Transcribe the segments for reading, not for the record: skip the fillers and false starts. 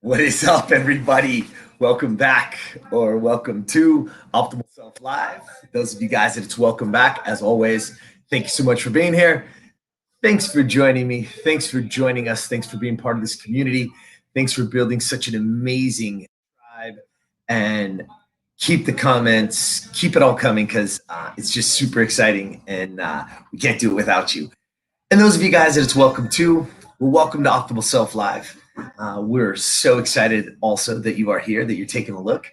What is up, everybody? Welcome back, or welcome to Optimal Self Live. Those of you guys that it's welcome back, as always, thank you so much for being here. Thanks for joining me. Thanks for joining us. Thanks for being part of this community. Thanks for building such an amazing tribe. And keep the comments, keep it all coming, because it's just super exciting, and we can't do it without you. And those of you guys that it's welcome to, well, welcome to Optimal Self Live. We're so excited also that you are here, that you're taking a look.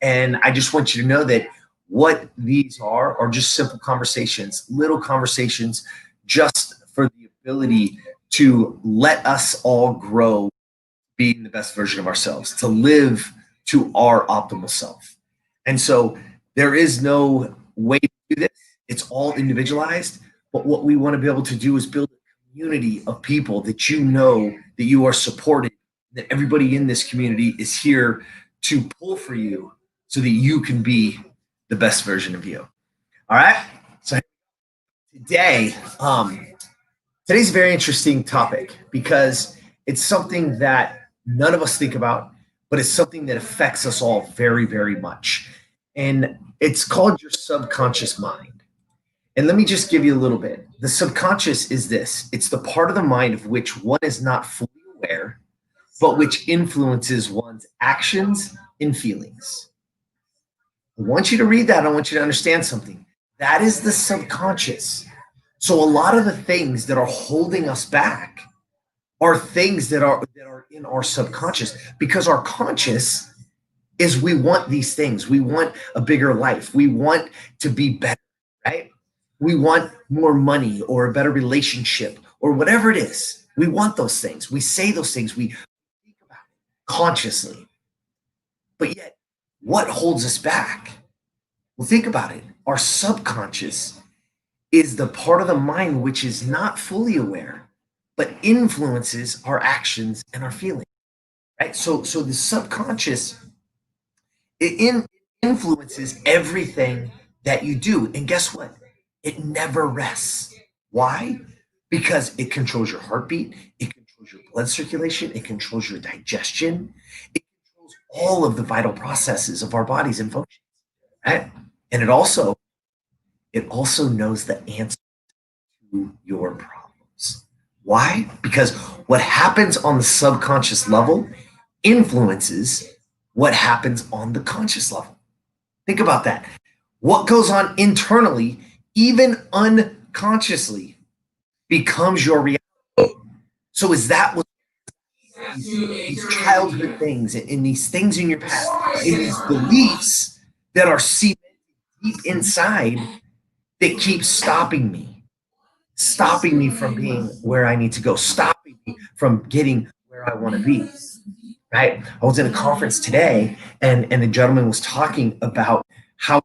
And I just want you to know that what these are just simple conversations, little conversations, just for the ability to let us all grow, being the best version of ourselves, to live to our optimal self. And so there is no way to do this. It's all individualized. But what we want to be able to do is build a community of people that you know that you are supported, that everybody in this community is here to pull for you so that you can be the best version of you. All right. So today, today's a very interesting topic because it's something that none of us think about, but it's something that affects us all very, very much. And it's called your subconscious mind. And let me just give you a little bit. The subconscious is this. It's the part of the mind of which one is not fully aware, but which influences one's actions and feelings. I want you to read that. I want you to understand something. That is the subconscious. So a lot of the things that are holding us back are things that are in our subconscious, because our conscious is we want these things. We want a bigger life. We want to be better, right? We want more money or a better relationship or whatever it is. We want those things. We say those things. We think about it consciously. But yet, what holds us back? Well, think about it. Our subconscious is the part of the mind which is not fully aware, but influences our actions and our feelings, right? So the subconscious, it influences everything that you do. And guess what? It never rests. Why? Because it controls your heartbeat, it controls your blood circulation, it controls your digestion, it controls all of the vital processes of our bodies and functions, right? And it also knows the answer to your problems. Why? Because what happens on the subconscious level influences what happens on the conscious level. Think about that. What goes on internally, even unconsciously, becomes your reality. So is that what these childhood things and these things in your past, and these beliefs that are seated deep inside that keep stopping me from being where I need to go, stopping me from getting where I want to be, right? I was in a conference today, and a gentleman was talking about how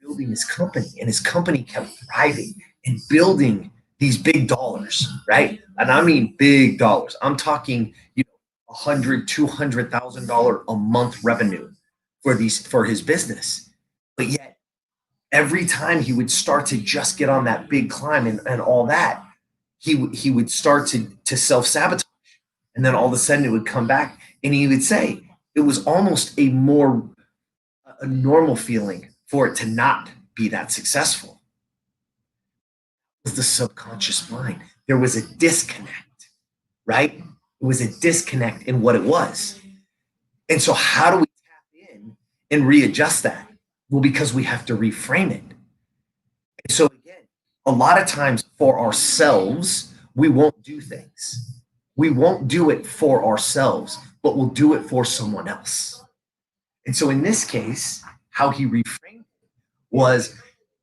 building his company, and his company kept thriving and building these big dollars, right? And I mean big dollars. I'm talking, $100,000, $200,000 a month revenue for his business. But yet, every time he would start to just get on that big climb and all that, he would start to self-sabotage, and then all of a sudden it would come back, and he would say it was almost a normal feeling for it to not be that successful. It was the subconscious mind. There was a disconnect, right? It was a disconnect in what it was. And so how do we tap in and readjust that? Well, because we have to reframe it. And so again, a lot of times for ourselves, we won't do things. We won't do it for ourselves, but we'll do it for someone else. And so in this case, how he reframed it was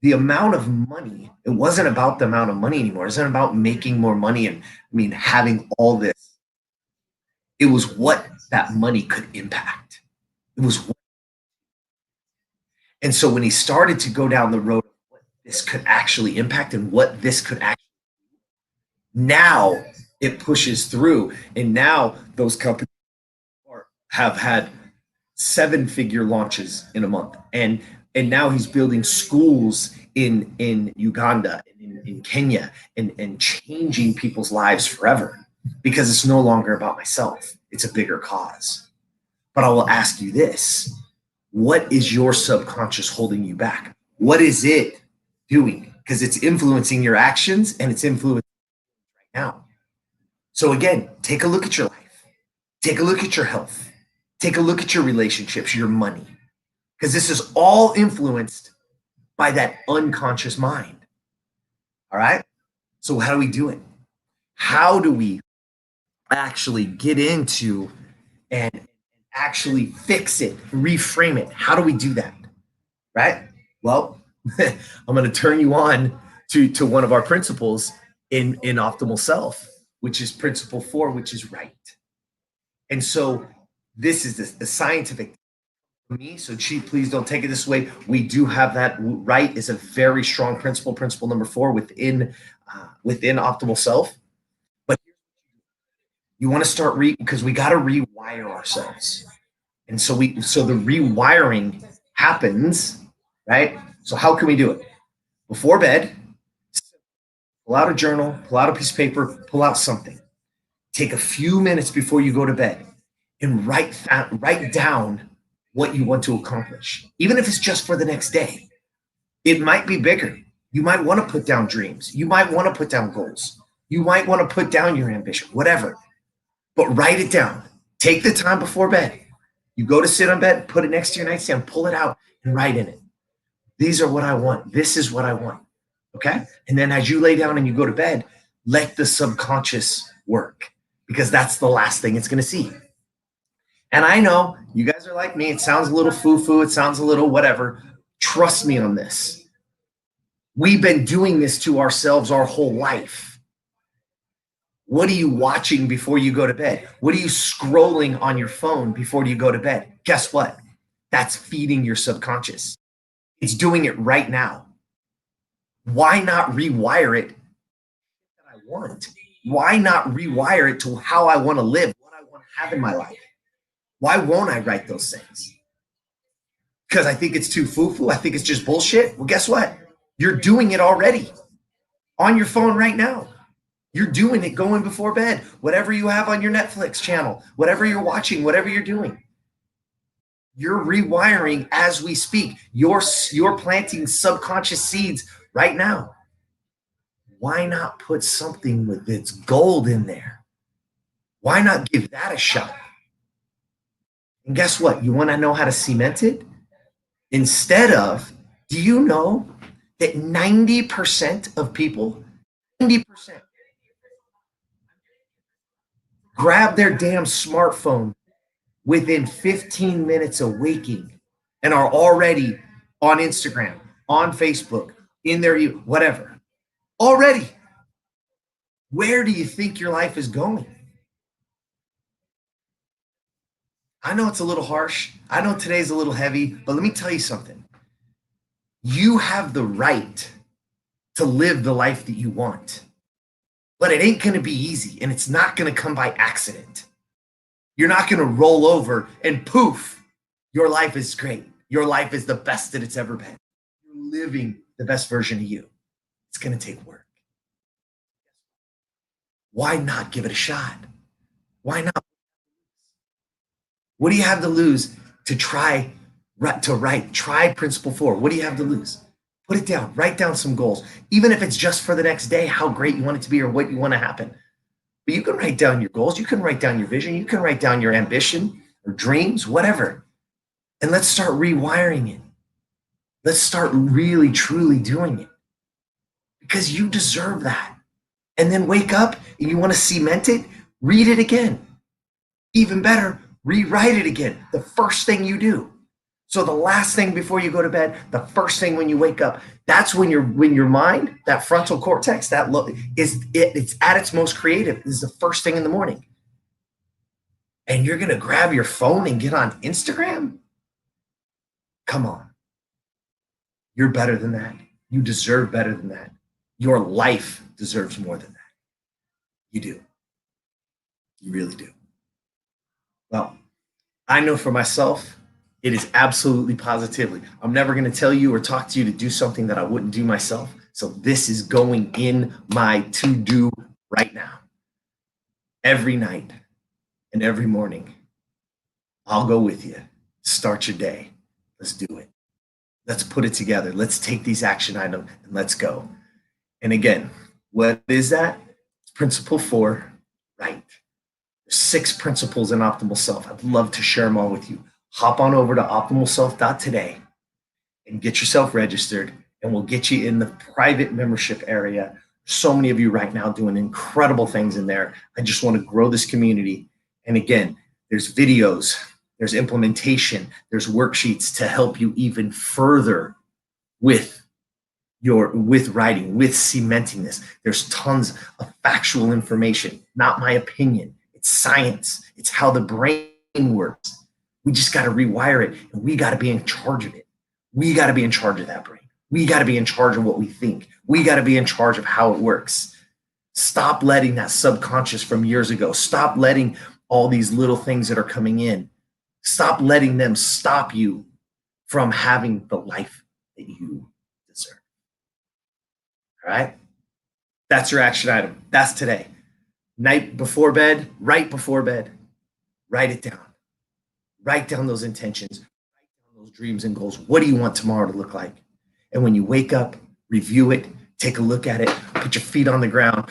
the amount of money. It wasn't about the amount of money anymore. It wasn't about making more money and having all this. It was what that money could impact. It was what. And so when he started to go down the road of what this could actually impact and what this could actually do, now it pushes through. And now those companies have had 7-figure launches in a month. And now he's building schools in Uganda, in Kenya, and changing people's lives forever, because it's no longer about myself. It's a bigger cause. But I will ask you this. What is your subconscious holding you back? What is it doing? Because it's influencing your actions and it's influencing right now. So again, take a look at your life. Take a look at your health. Take a look at your relationships, your money. Because this is all influenced by that unconscious mind. All right? So how do we do it? How do we actually get into and actually fix it, reframe it? How do we do that? Right? Well, I'm going to turn you on to one of our principles in Optimal Self, which is principle 4, which is right. And so this is the scientific for me. So Chief, please don't take it this way. We do have that. Right is a very strong principle, principle number 4 within Optimal Self. But you want to start because we got to rewire ourselves. And so the rewiring happens, right? So how can we do it? Before bed, pull out a journal, pull out a piece of paper, pull out something. Take a few minutes before you go to bed and write down what you want to accomplish, even if it's just for the next day. It might be bigger. You might want to put down dreams. You might want to put down goals. You might want to put down your ambition, whatever. But write it down. Take the time before bed. You go to sit on bed, put it next to your nightstand, pull it out and write in it. These are what I want. This is what I want. Okay? And then as you lay down and you go to bed, let the subconscious work, because that's the last thing it's going to see. And I know you guys are like me. It sounds a little foo-foo. It sounds a little whatever. Trust me on this. We've been doing this to ourselves our whole life. What are you watching before you go to bed? What are you scrolling on your phone before you go to bed? Guess what? That's feeding your subconscious. It's doing it right now. Why not rewire it that I want? Why not rewire it to how I want to live, what I want to have in my life? Why won't I write those things? Because I think it's too foo-foo. I think it's just bullshit. Well, guess what? You're doing it already on your phone right now. You're doing it going before bed. Whatever you have on your Netflix channel, whatever you're watching, whatever you're doing, you're rewiring as we speak. You're planting subconscious seeds right now. Why not put something with its gold in there? Why not give that a shot? And guess what? You want to know how to cement it? Instead of, do you know that 90% of people, 90%, grab their damn smartphone within 15 minutes of waking and are already on Instagram, on Facebook, in their whatever. Already. Where do you think your life is going? I know it's a little harsh. I know today's a little heavy, but let me tell you something. You have the right to live the life that you want, but it ain't going to be easy, and it's not going to come by accident. You're not going to roll over and poof, your life is great. Your life is the best that it's ever been. You're living the best version of you. It's going to take work. Why not give it a shot? Why not? What do you have to lose to try to write? Try principle 4. What do you have to lose? Put it down. Write down some goals. Even if it's just for the next day, how great you want it to be or what you want to happen. But you can write down your goals. You can write down your vision. You can write down your ambition or dreams, whatever. And let's start rewiring it. Let's start really, truly doing it. Because you deserve that. And then wake up and you want to cement it, read it again. Even better, rewrite it again. The first thing you do. So the last thing before you go to bed, the first thing when you wake up, that's when your mind, that frontal cortex, it's at its most creative. This is the first thing in the morning. And you're going to grab your phone and get on Instagram? Come on. You're better than that. You deserve better than that. Your life deserves more than that. You do. You really do. Well, I know for myself, it is absolutely positively. I'm never going to tell you or talk to you to do something that I wouldn't do myself. So this is going in my to-do right now. Every night and every morning, I'll go with you. Start your day. Let's do it. Let's put it together. Let's take these action items and let's go. And again, what is that? It's principle 4, right. There's 6 principles in Optimal Self. I'd love to share them all with you. Hop on over to optimalself.today and get yourself registered, and we'll get you in the private membership area. So many of you right now doing incredible things in there. I just want to grow this community. And again, there's videos, there's implementation, there's worksheets to help you even further with writing, with cementing this. There's tons of factual information, not my opinion. It's science. It's how the brain works. We just got to rewire it, and we got to be in charge of it. We got to be in charge of that brain. We got to be in charge of what we think. We got to be in charge of how it works. Stop letting that subconscious from years ago. Stop letting all these little things that are coming in. Stop letting them stop you from having the life that you deserve. All right? That's your action item. That's today. Night before bed, right before bed, write it down. Write down those intentions. Write down those dreams and goals. What do you want tomorrow to look like? And when you wake up, review it, take a look at it, put your feet on the ground,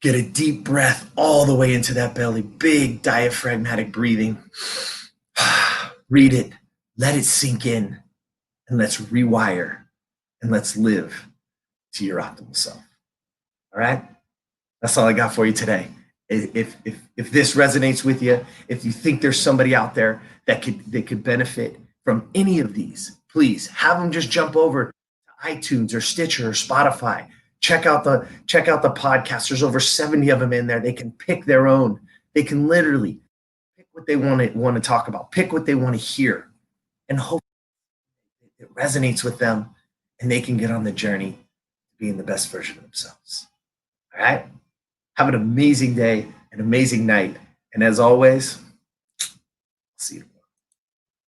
get a deep breath all the way into that belly, big diaphragmatic breathing. Read it, let it sink in, and let's rewire and let's live to your optimal self. All right? That's all I got for you today. If this resonates with you, if you think there's somebody out there that could benefit from any of these, please have them just jump over to iTunes or Stitcher or Spotify. Check out the podcast. There's over 70 of them in there. They can pick their own. They can literally pick what they want to talk about, pick what they want to hear, and hope it resonates with them and they can get on the journey to being the best version of themselves. All right? Have an amazing day, an amazing night. And as always, I'll see you tomorrow.